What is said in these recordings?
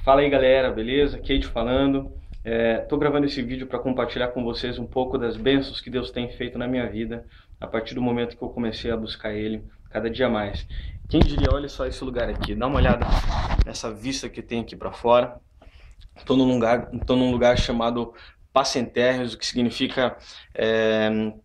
Fala aí galera, beleza? Kate falando. Tô gravando esse vídeo para compartilhar com vocês um pouco das bênçãos que Deus tem feito na minha vida a partir do momento que eu comecei a buscar Ele cada dia mais. Quem diria, olha só esse lugar aqui, dá uma olhada nessa vista que tem aqui para fora. Tô num lugar chamado Paz Sem Terras, o que significa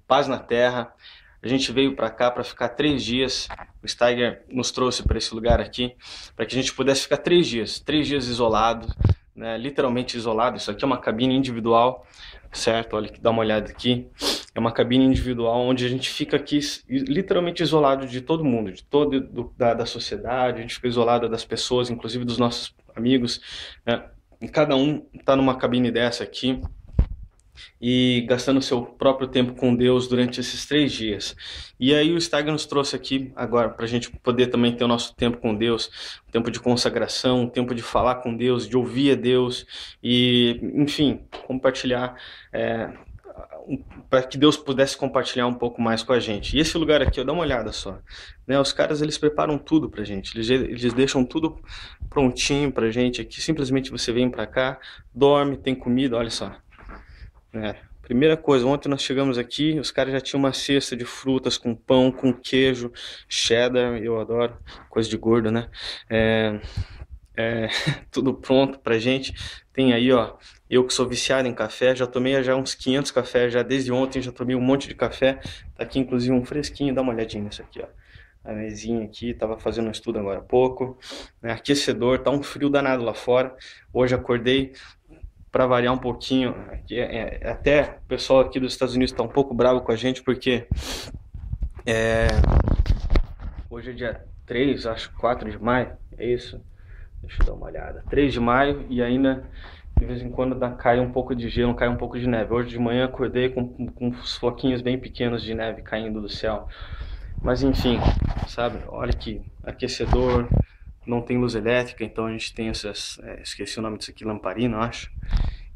paz na terra. A gente veio para cá para ficar 3 dias. O Steiger nos trouxe para esse lugar aqui, para que a gente pudesse ficar 3 dias isolados, né? Literalmente isolado. Isso aqui é uma cabine individual, certo? Olha, dá uma olhada aqui. É uma cabine individual onde a gente fica aqui literalmente isolado de todo mundo, de da sociedade. A gente fica isolado das pessoas, inclusive dos nossos amigos, né? E cada um está numa cabine dessa aqui e gastando seu próprio tempo com Deus durante esses 3 dias. E aí o Steiger nos trouxe aqui agora para a gente poder também ter o nosso tempo com Deus, um tempo de consagração, um tempo de falar com Deus, de ouvir a Deus e, enfim, compartilhar, para que Deus pudesse compartilhar um pouco mais com a gente. E esse lugar aqui, ó, dá uma olhada só, né? Os caras, eles preparam tudo pra gente, eles deixam tudo prontinho pra gente aqui. Simplesmente você vem pra cá, dorme, tem comida, olha só. Primeira coisa, ontem nós chegamos aqui, os caras já tinham uma cesta de frutas com pão, com queijo, cheddar, eu adoro, coisa de gordo, né? É, é, tudo pronto pra gente. Tem aí, ó, eu que sou viciado em café, já tomei já uns 500 cafés, já desde ontem já tomei um monte de café. Tá aqui inclusive um fresquinho, dá uma olhadinha nisso aqui, ó. A mesinha aqui, tava fazendo um estudo agora há pouco, né? Aquecedor, tá um frio danado lá fora. Hoje acordei para variar um pouquinho, até o pessoal aqui dos Estados Unidos está um pouco bravo com a gente, porque é, hoje é dia 3, acho 4 de maio, é isso? Deixa eu dar uma olhada. 3 de maio e ainda de vez em quando cai um pouco de gelo, cai um pouco de neve. Hoje de manhã acordei com uns floquinhos bem pequenos de neve caindo do céu. Mas enfim, sabe? Olha que aquecedor, não tem luz elétrica, então a gente tem essas, esqueci o nome disso aqui, lamparina, eu acho.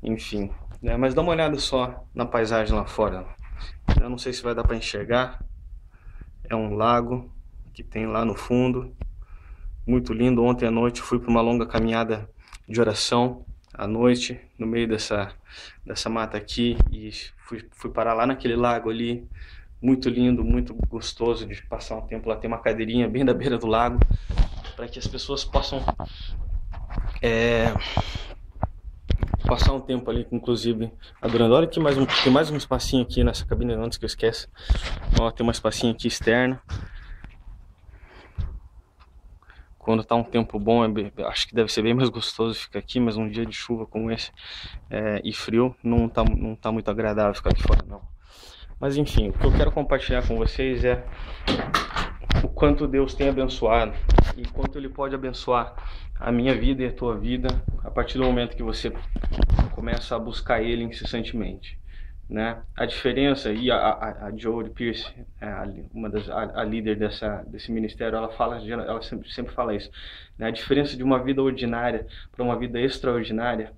Enfim, né? Mas dá uma olhada só na paisagem lá fora. Eu não sei se vai dar para enxergar. É um lago que tem lá no fundo, muito lindo. Ontem à noite fui para uma longa caminhada de oração à noite, no meio dessa mata aqui, e fui parar lá naquele lago ali. Muito lindo, muito gostoso de passar um tempo lá. Tem uma cadeirinha bem da beira do lago para que as pessoas possam passar um tempo ali, inclusive adorando. Olha aqui, tem mais um espacinho aqui nessa cabine antes que eu esqueça. Ó, tem um espacinho aqui externo. Quando tá um tempo bom, acho que deve ser bem mais gostoso ficar aqui, mas um dia de chuva como esse e frio não tá muito agradável ficar aqui fora, não. Mas enfim, o que eu quero compartilhar com vocês é o quanto Deus tem abençoado e quanto Ele pode abençoar a minha vida e a tua vida a partir do momento que você começa a buscar Ele incessantemente, né? A diferença, e a Jodie Pierce, a líder desse ministério, ela sempre fala isso, né? A diferença de uma vida ordinária para uma vida extraordinária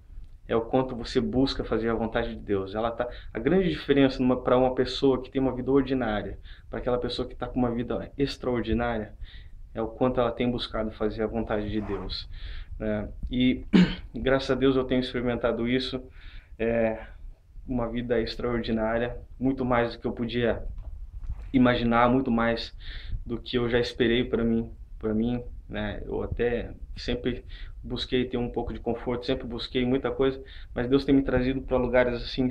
é o quanto você busca fazer a vontade de Deus. A grande diferença para uma pessoa que tem uma vida ordinária, para aquela pessoa que está com uma vida extraordinária, é o quanto ela tem buscado fazer a vontade de Deus, né? E graças a Deus eu tenho experimentado isso, uma vida extraordinária, muito mais do que eu podia imaginar, muito mais do que eu já esperei para mim, né? Eu até sempre busquei ter um pouco de conforto, sempre busquei muita coisa, mas Deus tem me trazido para lugares assim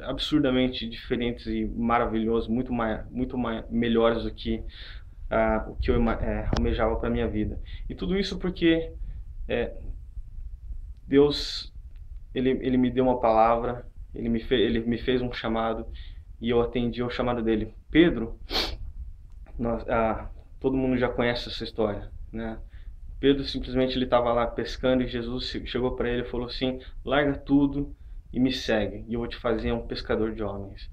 absurdamente diferentes e maravilhosos, muito mais melhores do que o que eu almejava para minha vida. E tudo isso porque Deus ele me deu uma palavra, ele me fez um chamado e eu atendi ao chamado dele. Pedro, todo mundo já conhece essa história, né? Pedro simplesmente ele estava lá pescando e Jesus chegou para ele e falou assim: larga tudo e me segue e eu vou te fazer um pescador de homens.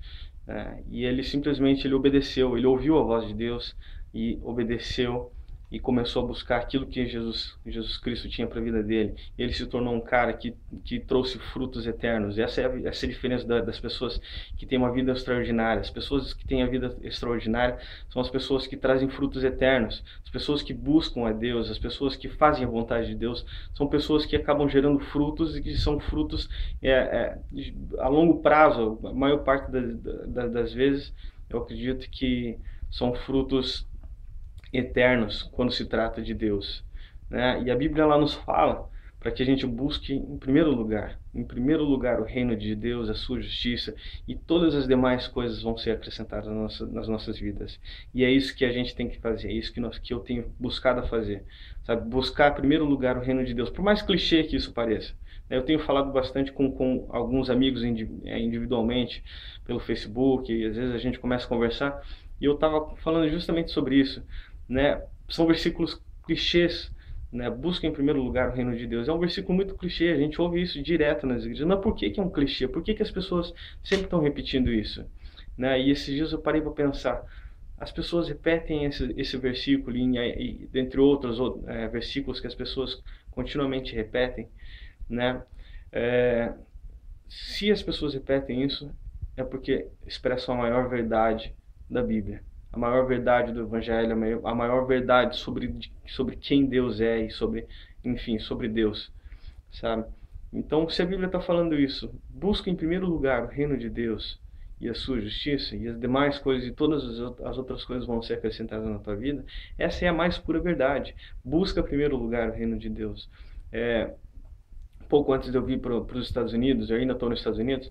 E ele simplesmente ele obedeceu, ele ouviu a voz de Deus e obedeceu e começou a buscar aquilo que Jesus Cristo tinha para a vida dele. Ele se tornou um cara que trouxe frutos eternos. Essa é a diferença das pessoas que têm uma vida extraordinária. As pessoas que têm a vida extraordinária são as pessoas que trazem frutos eternos. As pessoas que buscam a Deus, as pessoas que fazem a vontade de Deus, são pessoas que acabam gerando frutos e que são frutos a longo prazo. A maior parte das vezes, eu acredito que são frutos eternos quando se trata de Deus, né? E a Bíblia lá nos fala para que a gente busque em primeiro lugar o reino de Deus, a sua justiça, e todas as demais coisas vão ser acrescentadas nas nossas vidas. E é isso que a gente tem que fazer, é isso que eu tenho buscado a fazer, sabe? Buscar em primeiro lugar o reino de Deus, por mais clichê que isso pareça. Eu tenho falado bastante com alguns amigos individualmente pelo Facebook, e às vezes a gente começa a conversar, e eu estava falando justamente sobre isso, né? São versículos clichês, né? Busca em primeiro lugar o reino de Deus. É um versículo muito clichê, a gente ouve isso direto nas igrejas. Mas por que é um clichê? Por que as pessoas sempre estão repetindo isso? Né? E esses dias eu parei para pensar. As pessoas repetem esse versículo, e dentre outros versículos que as pessoas continuamente repetem, né? Se as pessoas repetem isso, é porque expressam a maior verdade da Bíblia, a maior verdade do Evangelho, a maior verdade sobre quem Deus é e enfim, sobre Deus, sabe? Então, se a Bíblia está falando isso, busca em primeiro lugar o reino de Deus e a sua justiça, e as demais coisas e todas as outras coisas vão ser acrescentadas na tua vida. Essa é a mais pura verdade. Busca em primeiro lugar o reino de Deus. Pouco antes de eu vir para os Estados Unidos, eu ainda estou nos Estados Unidos,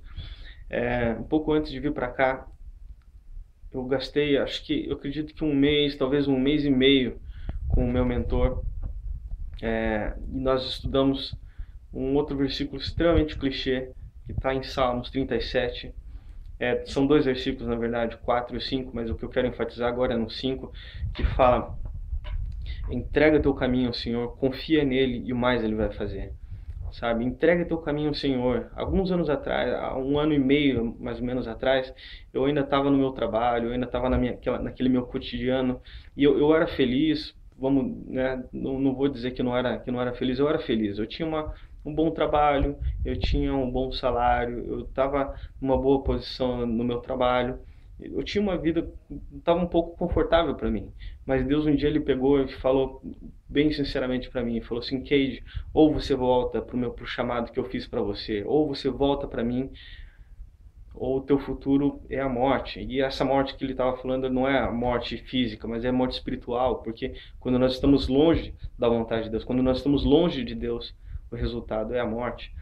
um pouco antes de vir para cá, eu gastei, eu acredito que um mês, talvez um mês e meio com o meu mentor, e nós estudamos um outro versículo extremamente clichê, que está em Salmos 37. São dois versículos, na verdade, 4 e 5, mas o que eu quero enfatizar agora é no 5, que fala: entrega teu caminho ao Senhor, confia nele e o mais ele vai fazer. Sabe? Entrega teu caminho ao Senhor. Alguns anos atrás, há um ano e meio mais ou menos atrás, eu ainda estava no meu trabalho, eu ainda estava naquele meu cotidiano, e eu era feliz. Não vou dizer que não era feliz, eu era feliz. Eu tinha um bom trabalho, eu tinha um bom salário, eu estava numa boa posição no meu trabalho. Eu tinha uma vida, estava um pouco confortável para mim, mas Deus um dia ele pegou e falou bem sinceramente para mim, falou assim: Cade, ou você volta pro chamado que eu fiz para você, ou você volta para mim, ou o teu futuro é a morte. E essa morte que ele estava falando não é a morte física, mas é a morte espiritual, porque quando nós estamos longe da vontade de Deus, quando nós estamos longe de Deus, o resultado é a morte.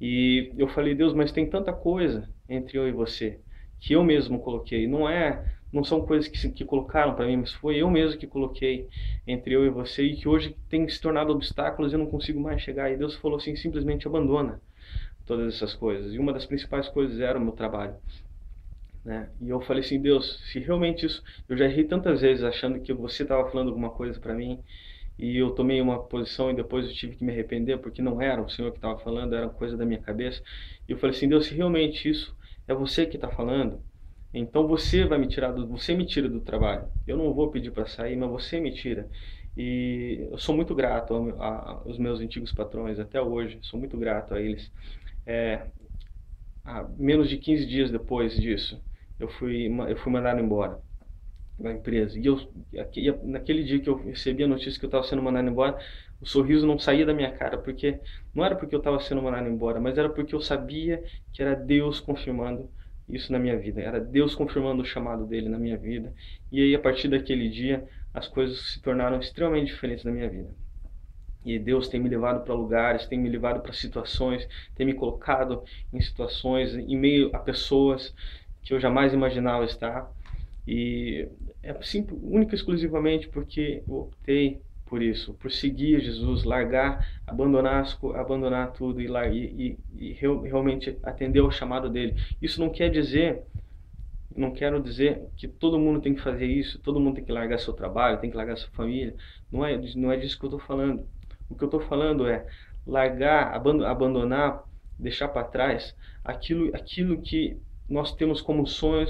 E eu falei: Deus, mas tem tanta coisa entre eu e você que eu mesmo coloquei, não são coisas que colocaram para mim, mas foi eu mesmo que coloquei entre eu e você, e que hoje tem se tornado obstáculos e eu não consigo mais chegar. E Deus falou assim: simplesmente abandona todas essas coisas. E uma das principais coisas era o meu trabalho, né? E eu falei assim: Deus, se realmente isso, eu já errei tantas vezes achando que você estava falando alguma coisa para mim, e eu tomei uma posição e depois eu tive que me arrepender porque não era o Senhor que estava falando, era coisa da minha cabeça. E eu falei assim: Deus, se realmente isso é você que está falando, então você me tira do trabalho. Eu não vou pedir para sair, mas você me tira. E eu sou muito grato aos meus antigos patrões até hoje, sou muito grato a eles. Menos de 15 dias depois disso, eu fui mandado embora da empresa. E naquele dia que eu recebi a notícia que eu estava sendo mandado embora, o sorriso não saía da minha cara, porque não era porque eu estava sendo mandado embora, mas era porque eu sabia que era Deus confirmando isso na minha vida, era Deus confirmando o chamado dele na minha vida. E aí, a partir daquele dia, as coisas se tornaram extremamente diferentes na minha vida. E Deus tem me levado para lugares, tem me levado para situações, tem me colocado em situações, em meio a pessoas que eu jamais imaginava estar. E é assim, única e exclusivamente porque eu optei por isso, por seguir Jesus, largar, abandonar tudo e realmente atender ao chamado dele. Isso não quero dizer que todo mundo tem que fazer isso, todo mundo tem que largar seu trabalho, tem que largar sua família. Não é disso que eu estou falando. O que eu estou falando é largar, abandonar, deixar para trás aquilo que nós temos como sonho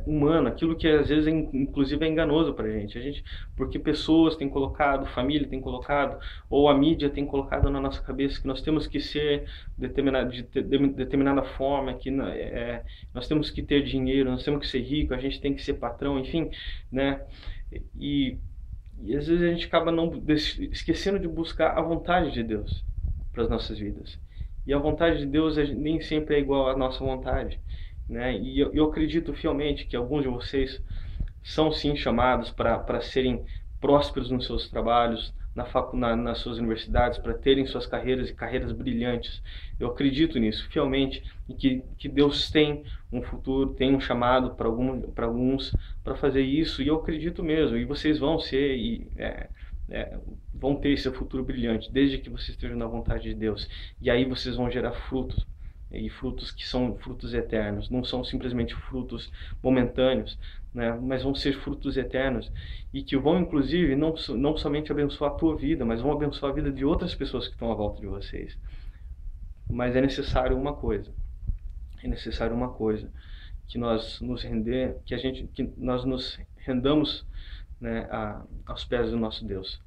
humano, aquilo que às vezes inclusive é enganoso para a gente, porque pessoas têm colocado, família tem colocado, ou a mídia tem colocado na nossa cabeça que nós temos que ser de determinada forma, que nós temos que ter dinheiro, nós temos que ser rico, a gente tem que ser patrão, enfim, né? E, e às vezes a gente acaba não esquecendo de buscar a vontade de Deus para as nossas vidas. E a vontade de Deus nem sempre é igual à nossa vontade, né? E eu acredito fielmente que alguns de vocês são sim chamados para serem prósperos nos seus trabalhos, nas suas universidades, para terem suas carreiras e carreiras brilhantes. Eu acredito nisso fielmente e que Deus tem um futuro, tem um chamado para alguns para fazer isso, e eu acredito mesmo. E vocês vão ser vão ter esse futuro brilhante, desde que vocês estejam na vontade de Deus. E aí vocês vão gerar frutos, e frutos que são frutos eternos, não são simplesmente frutos momentâneos, né? Mas vão ser frutos eternos e que vão inclusive não somente abençoar a tua vida, mas vão abençoar a vida de outras pessoas que estão à volta de vocês. Mas é necessário uma coisa, que nós nos rendamos, né, aos pés do nosso Deus,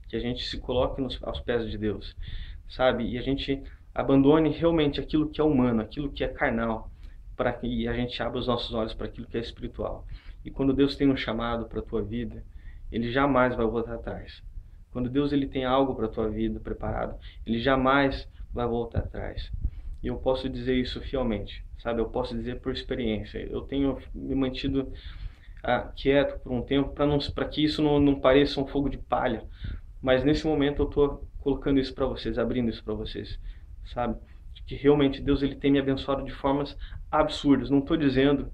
que a gente se coloque aos pés de Deus, sabe? E a gente abandone realmente aquilo que é humano, aquilo que é carnal, para que a gente abra os nossos olhos para aquilo que é espiritual. E quando Deus tem um chamado para a tua vida, Ele jamais vai voltar atrás. Quando Deus tem algo para a tua vida preparado, Ele jamais vai voltar atrás. E eu posso dizer isso fielmente, sabe? Eu posso dizer por experiência. Eu tenho me mantido quieto por um tempo para que isso não pareça um fogo de palha. Mas nesse momento eu estou colocando isso para vocês, abrindo isso para vocês, sabe? Que realmente Deus tem me abençoado de formas absurdas. Não estou dizendo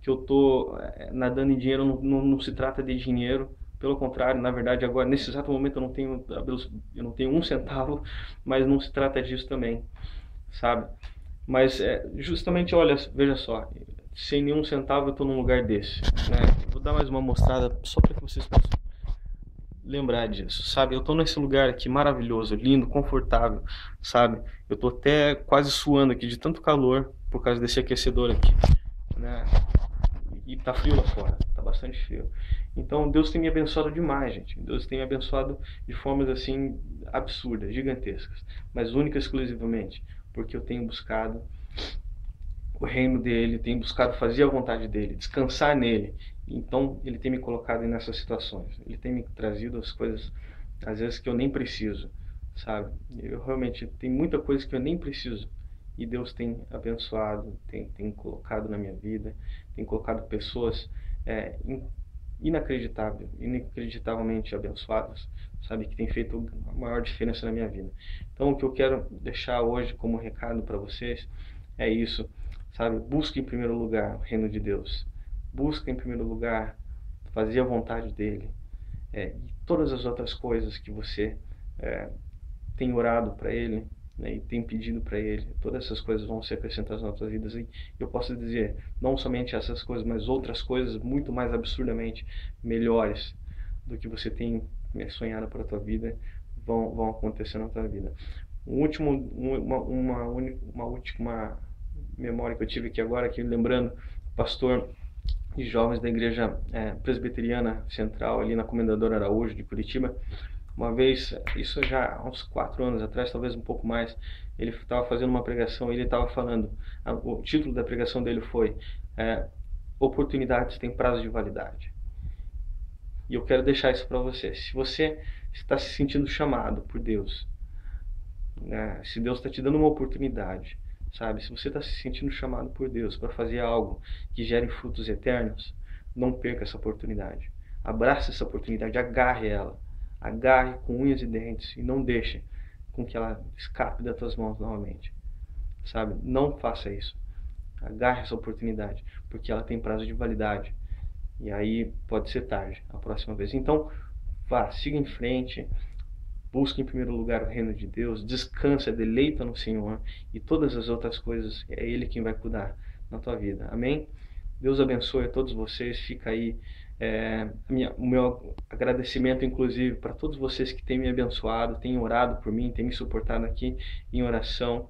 que eu estou nadando em dinheiro, não se trata de dinheiro. Pelo contrário, na verdade, agora, nesse exato momento, eu não tenho um centavo, mas não se trata disso também, sabe? Mas justamente, olha, veja só, sem nenhum centavo eu estou num lugar desse, né? Vou dar mais uma mostrada só para que vocês possam lembrar disso, sabe? Eu estou nesse lugar aqui maravilhoso, lindo, confortável, sabe? Eu estou até quase suando aqui de tanto calor por causa desse aquecedor aqui, né? E tá frio lá fora, tá bastante frio. Então Deus tem me abençoado demais, gente. Deus tem me abençoado de formas assim absurdas, gigantescas, mas única e exclusivamente porque eu tenho buscado o reino dele, tenho buscado fazer a vontade dele, descansar nele. Então Ele tem me colocado nessas situações. Ele tem me trazido as coisas às vezes que eu nem preciso, sabe? Eu realmente tem muita coisa que eu nem preciso. E Deus tem abençoado, tem colocado na minha vida, tem colocado pessoas inacreditavelmente abençoadas, sabe, que tem feito a maior diferença na minha vida. Então o que eu quero deixar hoje como recado para vocês é isso, sabe? Busque em primeiro lugar o reino de Deus, busque em primeiro lugar fazer a vontade dele, e todas as outras coisas que você tem orado para ele, né, e tem pedido para ele, todas essas coisas vão ser acrescentadas nas nossas vidas. E eu posso dizer, não somente essas coisas, mas outras coisas muito mais absurdamente melhores do que você tem sonhado para a tua vida vão acontecer na tua vida. Uma última memória que eu tive aqui agora, aqui lembrando, pastor de jovens da igreja presbiteriana central ali na Comendador Araújo de Curitiba. Uma vez, isso já há uns 4 anos atrás, talvez um pouco mais, ele estava fazendo uma pregação e ele estava falando, o título da pregação dele foi Oportunidades têm prazo de validade. E eu quero deixar isso para você. Se você está se sentindo chamado por Deus, né, se Deus está te dando uma oportunidade, sabe? Se você está se sentindo chamado por Deus para fazer algo que gere frutos eternos, não perca essa oportunidade. Abrace essa oportunidade, agarre ela. Agarre com unhas e dentes e não deixe com que ela escape das tuas mãos novamente, sabe? Não faça isso. Agarre essa oportunidade, porque ela tem prazo de validade. E aí pode ser tarde, a próxima vez. Então, vá, siga em frente. Busque em primeiro lugar o reino de Deus. Descansa, deleita no Senhor. E todas as outras coisas, é Ele quem vai cuidar na tua vida. Amém? Deus abençoe a todos vocês. Fica aí o meu agradecimento, inclusive, para todos vocês que têm me abençoado, têm orado por mim, têm me suportado aqui em oração,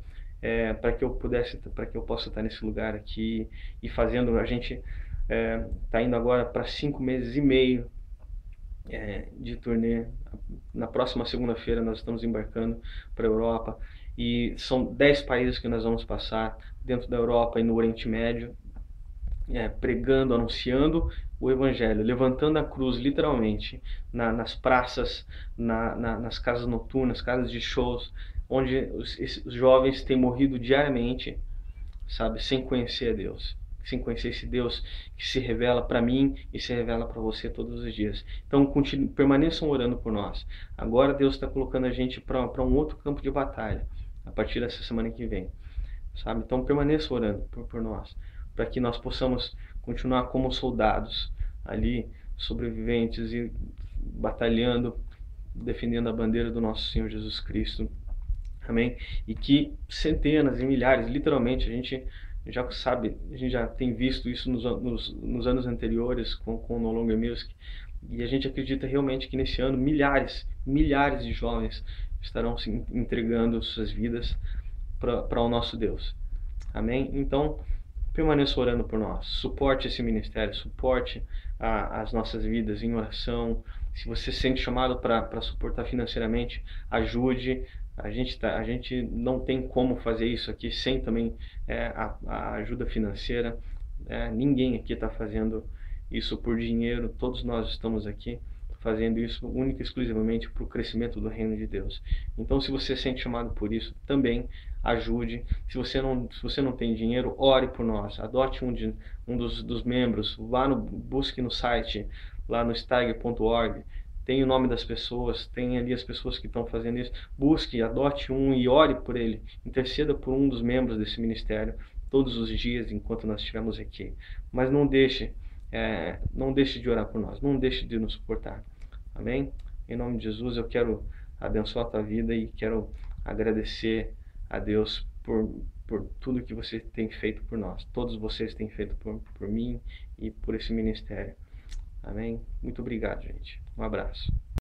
para que eu possa estar nesse lugar aqui e fazendo a gente Está indo agora para 5 meses e meio de turnê. Na próxima segunda-feira nós estamos embarcando para a Europa e são 10 países que nós vamos passar dentro da Europa e no Oriente Médio, pregando, anunciando o Evangelho, levantando a cruz literalmente nas praças, nas casas noturnas, casas de shows, onde os jovens têm morrido diariamente, sabe, sem conhecer a Deus, sem conhecer esse Deus que se revela para mim e se revela para você todos os dias. Então permaneçam orando por nós. Agora Deus está colocando a gente para um outro campo de batalha a partir dessa semana que vem, sabe? Então permaneçam orando por nós, para que nós possamos continuar como soldados ali, sobreviventes e batalhando, defendendo a bandeira do nosso Senhor Jesus Cristo. Amém? E que centenas e milhares, literalmente, a gente já sabe, a gente já tem visto isso nos anos anteriores com o No Longer Music, e a gente acredita realmente que nesse ano milhares de jovens estarão se entregando suas vidas para o nosso Deus. Amém? Então, permaneça orando por nós, suporte esse ministério, suporte as nossas vidas em oração. Se você se sente chamado para suportar financeiramente, ajude. A gente não tem como fazer isso aqui sem também a ajuda financeira. Ninguém aqui está fazendo isso por dinheiro, todos nós estamos aqui fazendo isso única e exclusivamente para o crescimento do reino de Deus. Então, se você se sente chamado por isso, também ajude. Se você não tem dinheiro, ore por nós. Adote um dos membros. Busque no site, lá no steiger.org. Tem o nome das pessoas, tem ali as pessoas que estão fazendo isso. Busque, adote um e ore por ele. Interceda por um dos membros desse ministério todos os dias enquanto nós estivermos aqui. Mas não deixe de orar por nós. Não deixe de nos suportar. Amém? Em nome de Jesus, eu quero abençoar a tua vida e quero agradecer a Deus por tudo que você tem feito por nós. Todos vocês têm feito por mim e por esse ministério. Amém? Muito obrigado, gente. Um abraço.